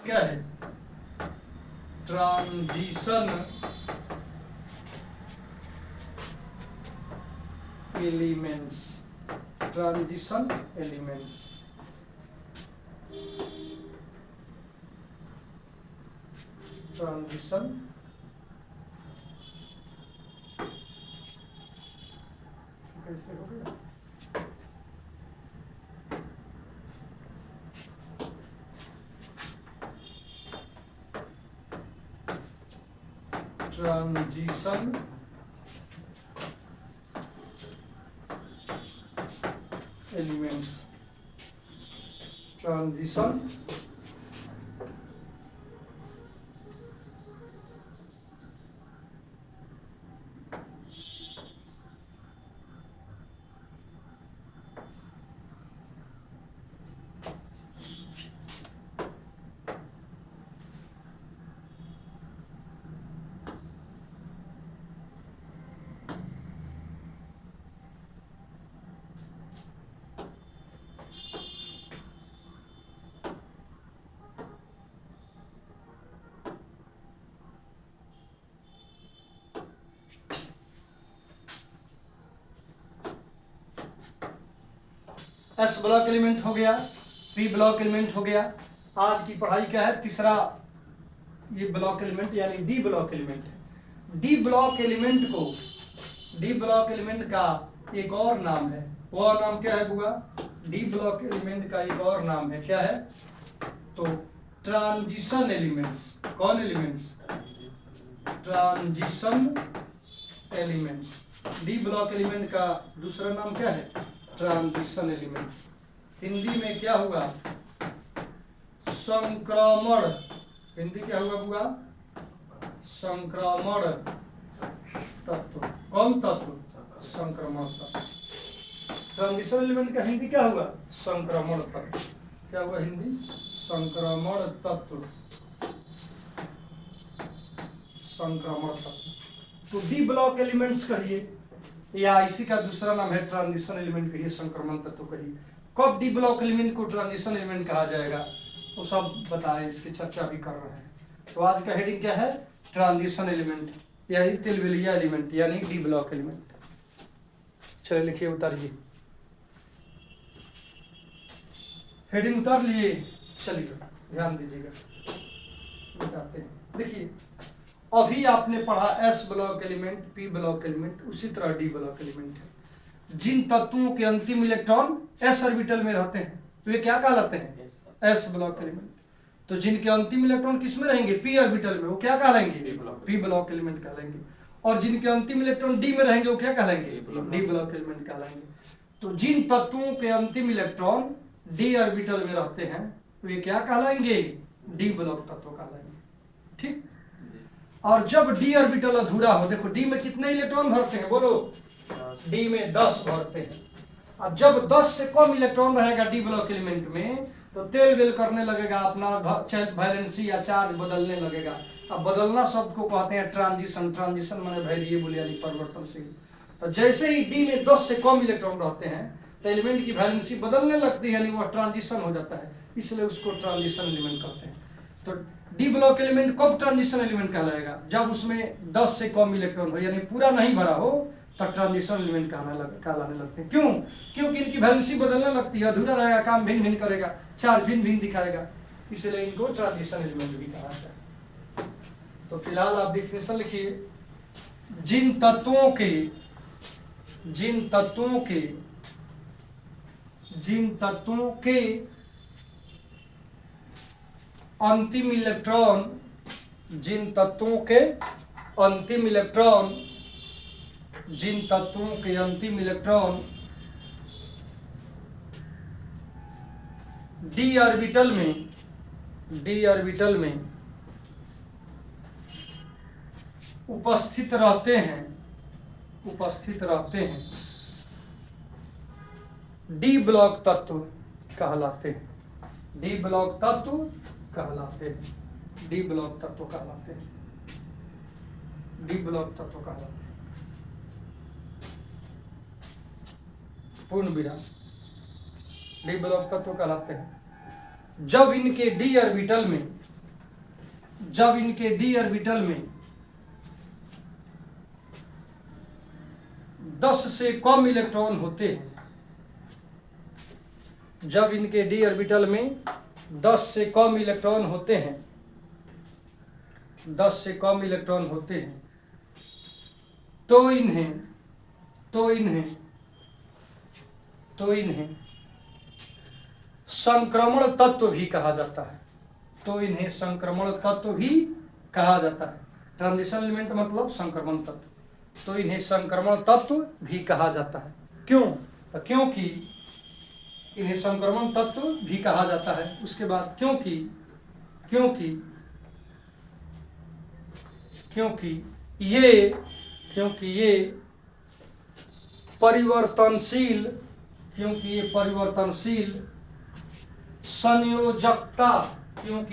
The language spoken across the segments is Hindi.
क्या है? Transition elements. Transition elements, transition कैसे हो गया? Transition elements, transition S block element हो गया, पी ब्लॉक एलिमेंट हो गया। आज की पढ़ाई क्या है? तीसरा ये ब्लॉक एलिमेंट यानी डी ब्लॉक एलिमेंट है। डी ब्लॉक एलिमेंट को, डी ब्लॉक एलिमेंट का एक और नाम है, वो और नाम क्या है बुआ? डी ब्लॉक एलिमेंट का एक और नाम है, क्या है? तो ट्रांजिशन एलिमेंट्स। कौन elements? Transition elements. D block element का दूसरा नाम क्या है? Transition elements. हिंदी में क्या हुआ? संक्रमण। हिंदी क्या हुआ बुआ? संक्रमण तत्व। कौन तत्व? संक्रमण तत्व। ट्रांजिशन एलिमेंट का हिंदी क्या हुआ? संक्रमण तत्व। क्या हुआ हिंदी? संक्रमण तत्व। संक्रमण तत्व। तो डी ब्लॉक एलिमेंट्स कहिए, या इसी का दूसरा नाम है ट्रांजिशन एलिमेंट कहिए, संक्रमण तत्व कहिए। कब डी ब्लॉक एलिमेंट को ट्रांजिशन एलिमेंट कहा जाएगा वो सब बताएं, इसकी चर्चा भी कर रहे हैं। तो आज का हेडिंग क्या है? ट्रांजिशन एलिमेंट यानी तिलविलिया एलिमेंट यानी डी ब्लॉक एलिमेंट। चलिए लिखिए, उतारिए, हेडिंग उतार लिए। चलिए ध्यान दीजिएगा, बताते हैं। देखिए अभी आपने पढ़ा S block element, P block element, उसी तरह डी ब्लॉक एलिमेंट है। जिन तत्वों के अंतिम इलेक्ट्रॉन एस ऑर्बिटल में रहते हैं वे क्या कहलाते हैं? S block element. तो जिनके अंतिम इलेक्ट्रॉन किस में रहेंगे? पी ऑर्बिटल में, वो क्या कहलाएंगे? पी ब्लॉक एलिमेंट कहलाएंगे। और जिनके अंतिम इलेक्ट्रॉन डी में रहेंगे वो क्या कहलाएंगे? डी ब्लॉक एलिमेंट कहलाएंगे। तो जिन तत्वों के अंतिम इलेक्ट्रॉन डी ऑर्बिटल में रहते हैं वे क्या कहलाएंगे? डी ब्लॉक तत्व कहलाएंगे। ठीक। और जब डी ऑर्बिटल अधूरा हो, देखो डी में कितने इलेक्ट्रॉन भरते हैं? बोलो। डी में 10 भरते हैं। अब जब 10 से कम इलेक्ट्रॉन रहेगा डी ब्लॉक एलिमेंट में तो तेल बेल करने लगेगा, अपना वैलेंसी या चार्ज बदलने लगेगा। अब बदलना शब्द को कहते हैं ट्रांजिशन। ट्रांजिशन माने वेरिएबल यानी परिवर्तनशील। तो जैसे ही डी में 10 से कम इलेक्ट्रॉन रहते हैं तो एलिमेंट की वैलेंसी बदलने लगती है, यानी वह ट्रांजिशन हो जाता है, इसलिए उसको ट्रांजिशन एलिमेंट कहते हैं। तो डी ब्लॉक एलिमेंट कब ट्रांजिशन एलिमेंट कहलाएगा? जब उसमें 10 से कम इलेक्ट्रॉन हो, यानी पूरा नहीं भरा हो, तो ट्रांजिशन एलिमेंट कहलाने लगते हैं। क्यों? क्योंकि इनकी वैलेंसी बदलने लगती है, अधूरा रहेगा, काम भिन्न भिन्न करेगा, चार्ज भिन्न भिन्न दिखाएगा, इसलिए इनको ट्रांजिशन एलिमेंट भी कहा जाता है। तो फिलहाल आप डिफिनेशन लिखिए। जिन तत्वों के अंतिम इलेक्ट्रॉन, जिन तत्वों के अंतिम इलेक्ट्रॉन डी ऑर्बिटल में उपस्थित रहते हैं डी ब्लॉक तत्व कहलाते हैं। डी ब्लॉक तत्व कहलाते हैं। डी ब्लॉक तत्व कहलाते हैं। डी ब्लॉक तत्व कहलाते हैं। पूर्ण विराम। डी ब्लॉक तत्व कहलाते हैं। जब इनके डी ऑर्बिटल में जब इनके डी ऑर्बिटल में 10 से कम इलेक्ट्रॉन होते हैं, जब इनके डी ऑर्बिटल में 10 से कम इलेक्ट्रॉन होते हैं, 10 से कम इलेक्ट्रॉन होते हैं, तो इन्हें संक्रमण तत्व भी कहा जाता है। तो इन्हें संक्रमण तत्व भी कहा जाता है। ट्रांजिशन एलिमेंट मतलब संक्रमण तत्व। तो इन्हें संक्रमण तत्व भी कहा जाता है। क्यों? तो क्योंकि इन्हें संक्रमण तत्व भी कहा जाता है। उसके बाद क्योंकि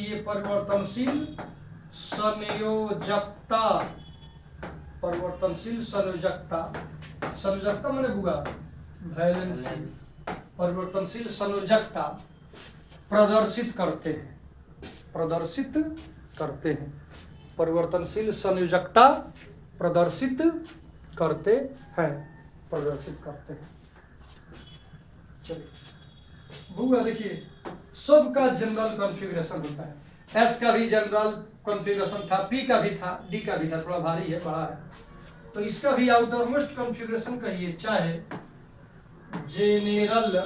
ये परिवर्तनशील संयोजकता, संयोजकता मैंने बुआ वैलेंसी, परिवर्तनशील संयोजकता प्रदर्शित करते हैं, परिवर्तनशील संयोजकता प्रदर्शित करते हैं। चलिए बुआ देखिए, सबका जनरल कॉन्फ़िगरेशन होता है। एस का भी जनरल कॉन्फ़िगरेशन था, पी का भी था, डी का भी था, थोड़ा भारी है, बड़ा है। तो इसका भी आउटर मोस्ट कॉन्फ़िगरेशन कहिए, चाहे जनरल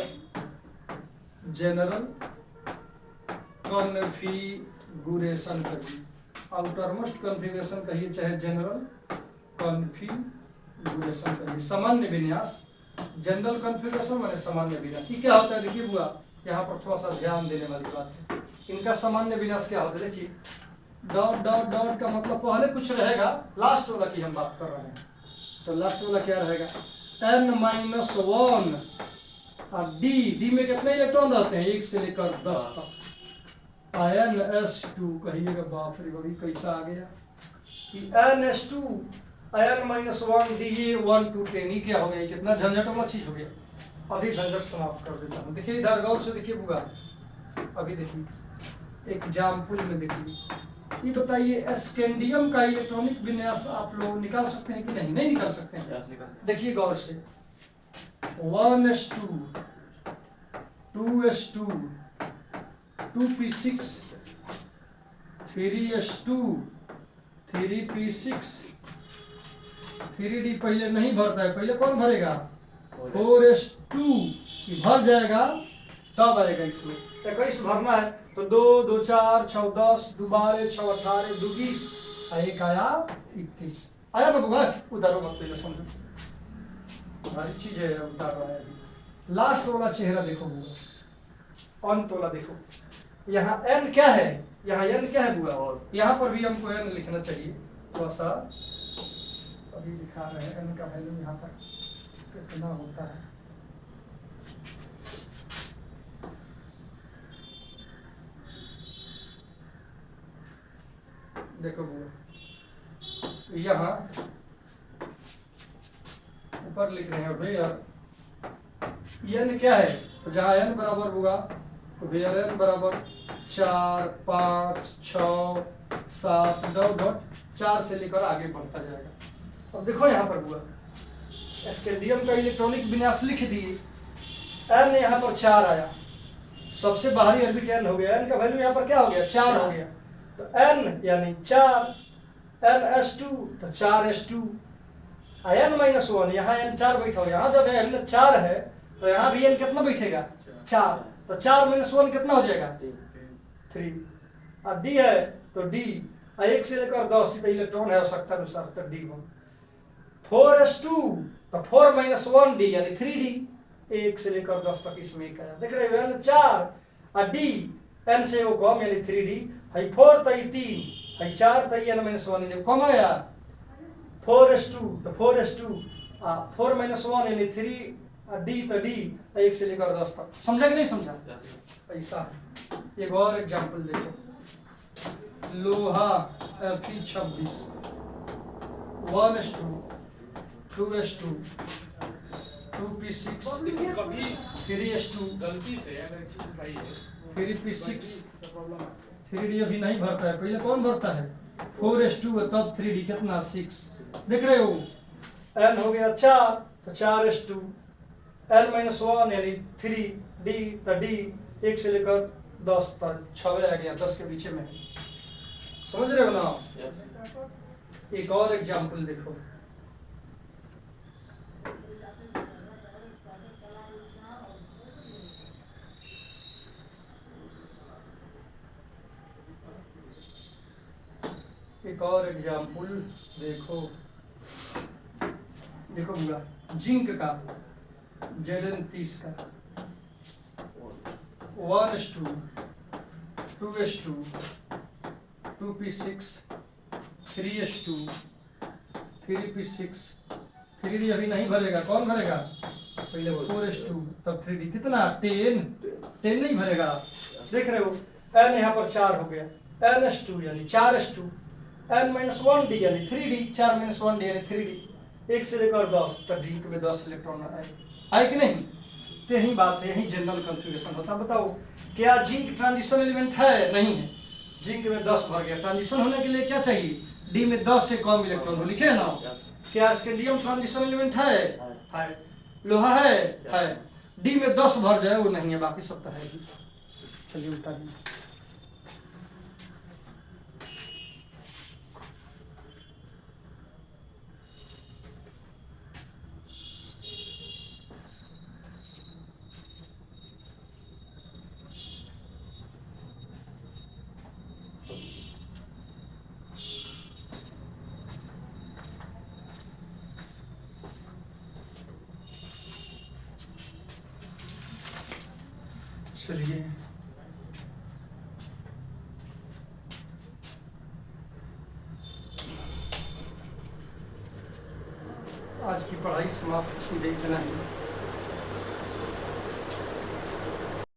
कॉन्फ़िगरेशन कहिए, आउटर मोस्ट कॉन्फ़िगरेशन कहिए, चाहे जनरल कॉन्फ़िगरेशन कहिए। सामान्य विन्यास, जनरल कॉन्फ़िगरेशन माने सामान्य विन्यास। ये क्या होता है देखिए बुआ, यहाँ पर थोड़ा सा ध्यान देने वाली बात है। इनका सामान्य विन्यास क्या होता है देखिए, डॉट डॉट डॉट का मतलब पहले कुछ रहेगा, लास्ट वाला की हम बात कर रहे हैं। तो लास्ट वाला क्या रहेगा, n-1 और डी में कितने इलेक्ट्रॉन रहते हैं, 1 से लेकर 10 तक। n-2 कहिएगा, बाप रे बड़ी कैसा आ गया कि n-2 n-1 डी 1 to 10, ये क्या हो गया, कितना झंझट वाला चीज हो गया। अभी झंझट समाप्त कर देता हूँ। देखिए इधर गौर से देखिए बुआ, अभी देखिए एग्जाम्पल में देखिए, ये बताइए स्कैंडियम का इलेक्ट्रॉनिक विन्यास आप लोग निकाल सकते हैं कि नहीं? नहीं निकाल सकते हैं। देखिए गौर से, 1s2 2s2 2p6 3s2 3p6 3d पहले नहीं भरता है, पहले कौन भरेगा, 4s2 भर जाएगा तब आएगा इसमें। 21 भरना है तो 2 2 4 6 10 2 12 6 18 2 20 एक आया 21 आया ना बुआ। उधारो मत पहले समझो, हर चीज है उतार रहा है। लास्ट वाला चेहरा देखो बुआ, अंत वाला देखो, यहाँ n क्या है, यहाँ n क्या है बुआ, और यहाँ पर भी हमको n लिखना चाहिए थोड़ा सा। अभी दिखा रहे हैं n का वैल्यू यहाँ पर कितना होता है। देखो बुआ, यहाँ ऊपर लिख रहे हैं वेयर n क्या है, तो जहाँ n बराबर होगा तो वेयर n बराबर 4 5 6 7 डॉट 4 से लेकर आगे बढ़ता जाएगा। अब देखो यहाँ पर हुआ स्कैंडियम का इलेक्ट्रॉनिक विन्यास लिख दिए, n यहाँ पर 4 आया, सबसे बाहरी ऑर्बिट n हो गया, n का वैल्यू यहाँ पर क्या हो गया 4 हो गया, तो n यानी 4 ns2 तो 4s2 n-1 यहाँ n 4 बैठा हो, यहाँ जब n 4 है तो यहाँ भी n कितना बैठेगा 4, तो 4-1 कितना हो जाएगा 3। अब d है तो d 1 से लेकर 10 तो इलेक्ट्रॉन है आवश्यकता अनुसार तो d1। 4s2 तो 4-1d यानी 3d, 1 से लेकर 10 तक इसमें एक आया, देख रहे हो n 4 और d n से वो कम यानी 3d है, 4 तो 3 है, 4 तो n-1 कम आया 4s2 तो 4s2 4-1 यानी 3 d तो d 1 से लेकर 10 तक। समझा कि नहीं समझा? ऐसा एक और एग्जांपल देखो, लोहा Fe26 1s2 2s2 2p6 3s2 गलती से अगर भाई 3p6 3D अभी नहीं भरता है, पहले कौन भरता है 4s2 तब 3D कितना 6। देख रहे हो n हो गया 4 तो 4s2 n-1 यानी 3D तो D 1 से लेकर 10 तक 6 आ गया 10 के पीछे में। समझ रहे हो ना। एक और एग्जांपल देखो, एक और एग्जाम्पल देखो, देखो पूरा जिंक का Zn30 का 1s2 2s2 2p6 3s2 3p6 3D अभी नहीं भरेगा, कौन भरेगा पहले 4s2 तब 3D कितना 10 नहीं भरेगा। देख रहे हो n यहाँ पर 4 हो गया, ns2 यानी 4s2 n-1d यानी 3D 4-1d यानी 3D 1 से लेकर 10 तक जिंक में 10 इलेक्ट्रॉन आए कि नहीं। तो यही बात है, यही जनरल कॉन्फ़िगरेशन होता है। बताओ क्या जिंक ट्रांजिशन एलिमेंट है? नहीं है। जिंक में 10 भर गया, ट्रांजिशन होने के लिए क्या चाहिए डी में 10 से कम इलेक्ट्रॉन हो, लिखे ना। क्या स्कैंडियम ट्रांजिशन एलिमेंट है? लोहा है डी में 10 भर जाए वो नहीं है, बाकी सब तो है। चलिए उतारिए। चलिए आज की पढ़ाई समाप्त, इतना ही।